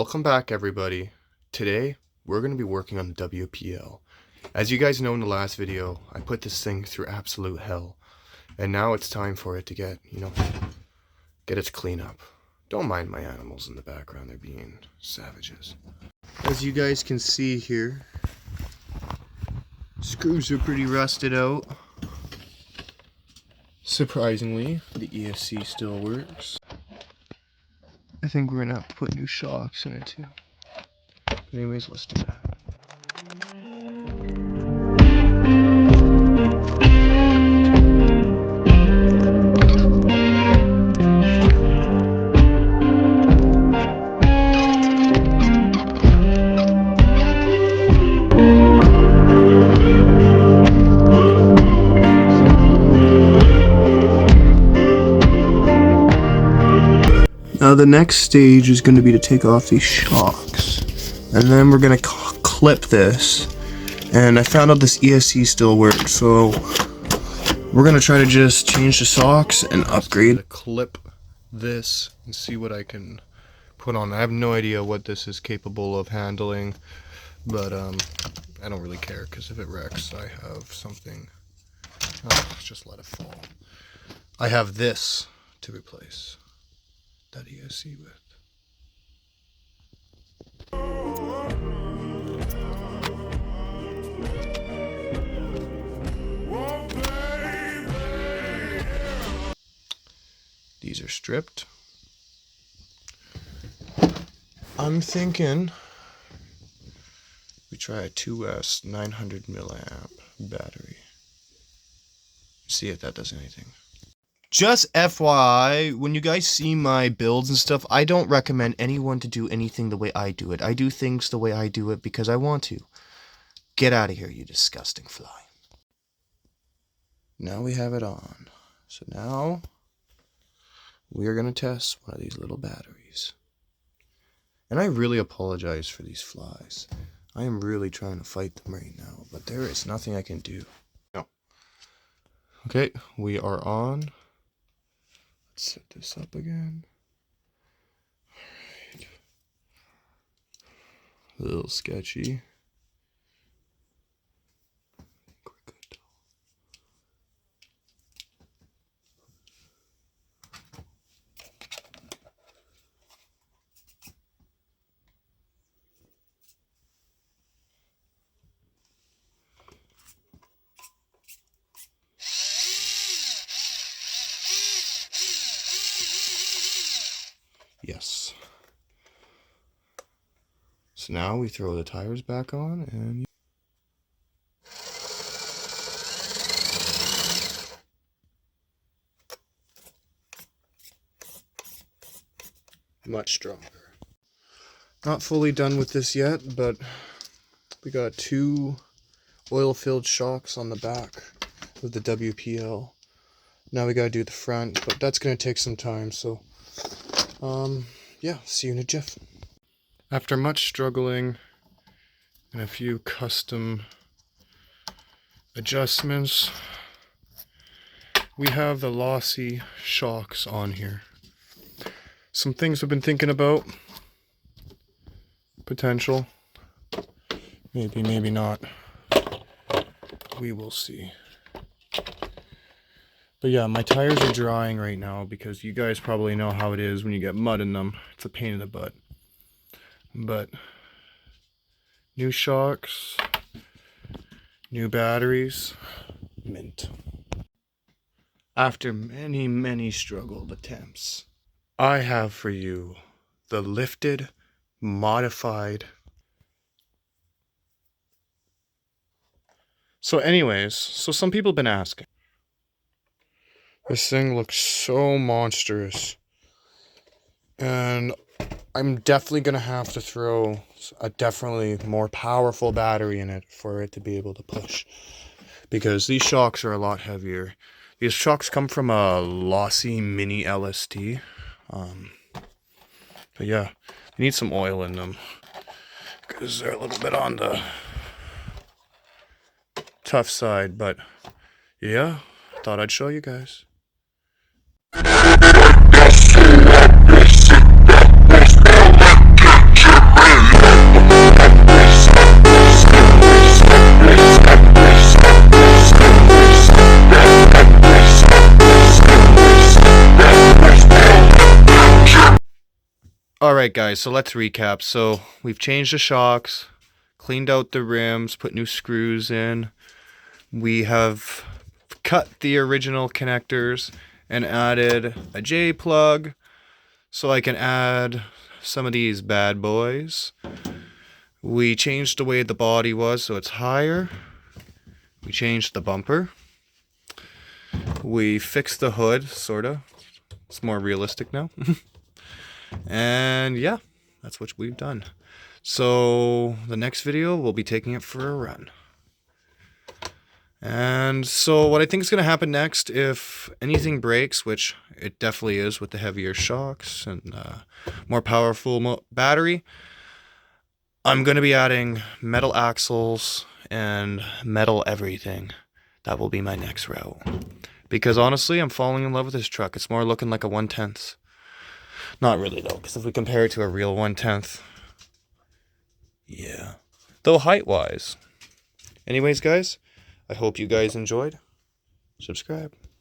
Welcome back, everybody. Today we're going to be working on the WPL. As you guys know, in the last video I put this thing through absolute hell, and now it's time for it to get its cleanup. Don't mind my animals in the background, they're being savages. As you guys can see here, screws are pretty rusted out. Surprisingly, the ESC still works. I think we're gonna have to put new shocks in it too. But anyways, let's do that. Now the next stage is going to be to take off these shocks, and then we're going to clip this, and I found out this ESC still works, so we're going to try to just change the shocks and upgrade. Clip this and see what I can put on. I have no idea what this is capable of handling, but I don't really care, because if it wrecks I have something. Just let it fall. I have this to replace that ESC with. These are stripped. I'm thinking we try a 2S 900 milliamp battery. See if that does anything. Just FYI, when you guys see my builds and stuff, I don't recommend anyone to do anything the way I do it. I do things the way I do it because I want to. Get out of here, you disgusting fly. Now we have it on. So now we are going to test one of these little batteries. And I really apologize for these flies. I am really trying to fight them right now, but there is nothing I can do. No. Okay, we are on. Set this up again. All right. A little sketchy. We're good though. Yes. So now we throw the tires back on and much stronger. Not fully done with this yet, but we got 2 oil-filled shocks on the back of the WPL. Now we gotta do the front, but that's gonna take some time, so yeah, see you in a jiff. After much struggling and a few custom adjustments, we have the lossy shocks on here. Some things I've been thinking about. Potential. Maybe, maybe not. We will see. But yeah, my tires are drying right now because you guys probably know how it is when you get mud in them. It's a pain in the butt. But new shocks, new batteries, mint. After many, many struggled attempts, I have for you the lifted, modified. So anyways, some people have been asking. This thing looks so monstrous, and I'm definitely going to have to throw a definitely more powerful battery in it for it to be able to push, because these shocks are a lot heavier. These shocks come from a Lossy Mini LST, but yeah, you need some oil in them, because they're a little bit on the tough side, but yeah, thought I'd show you guys. Alright guys, so let's recap. So we've changed the shocks, cleaned out the rims, put new screws in. We have cut the original connectors and added a J plug so I can add some of these bad boys. We changed the way the body was so it's higher. We changed the bumper. We fixed the hood, sorta. It's more realistic now. And yeah, that's what we've done. So the next video, we'll be taking it for a run. And so what I think is going to happen next, if anything breaks, which it definitely is with the heavier shocks and more powerful battery, I'm going to be adding metal axles and metal everything. That will be my next route. Because honestly, I'm falling in love with this truck. It's more looking like a 1/10. Not really though, because if we compare it to a real 1/10, yeah. Though height-wise. Anyways, guys, I hope you guys enjoyed. Subscribe.